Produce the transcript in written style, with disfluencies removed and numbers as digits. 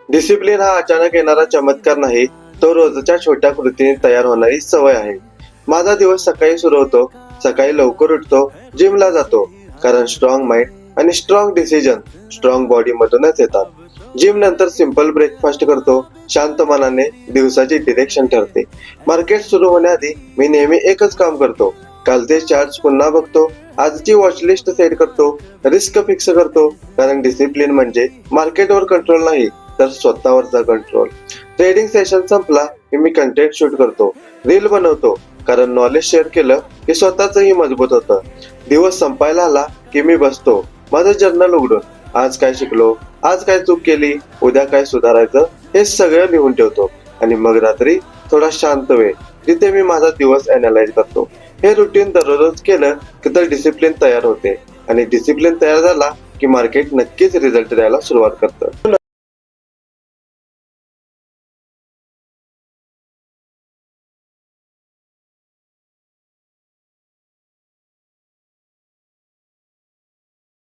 Discipline हा अचानक येणारा चमत्कार नाही, तो रोजच्या छोट्या कृतीने तयार होणारी सवय आहे. माझा दिवस सकाळी सुरू होतो. सकाळी लवकर उठतो, जिमला जातो, कारण स्ट्रॉंग माइंड आणि स्ट्रॉंग डिसिजन स्ट्रॉंग बॉडी मधूनच येतात. जिम नंतर सिंपल ब्रेकफास्ट करतो. शांत मनाने दिवसाची डिरेक्शन ठरते. मार्केट सुरू होण्याआधी मी नेहमी एकच काम करतो. कालचे चार्ट्स पुन्हा बघतो. आजची वॉचलिस्ट सेट करतो. रिस्क फिक्स करतो, कारण डिसिप्लिन म्हणजे मार्केटवर कंट्रोल नाही, तर स्वतःवरचा कंट्रोल. ट्रेडिंग सेशन संपला की मी कंटेंट शूट करतो, रील बनवतो, कारण नॉलेज शेअर केलं की स्वतःचंही मजबूत होतं. दिवस संपायला आला की मी बसतो माझं जर्नल उघडून. आज काय शिकलो, आज काय चूक केली, उद्या काय सुधारायचं, हे सगळं लिहून ठेवतो. आणि मग रात्री थोडा शांत वेळ, जिथे मी माझा दिवस अनालाइज करतो. हे रुटीन दररोज केलं की तर डिसिप्लिन तयार होते, आणि डिसिप्लिन तयार झाला की मार्केट नक्कीच रिझल्ट द्यायला सुरुवात करतं.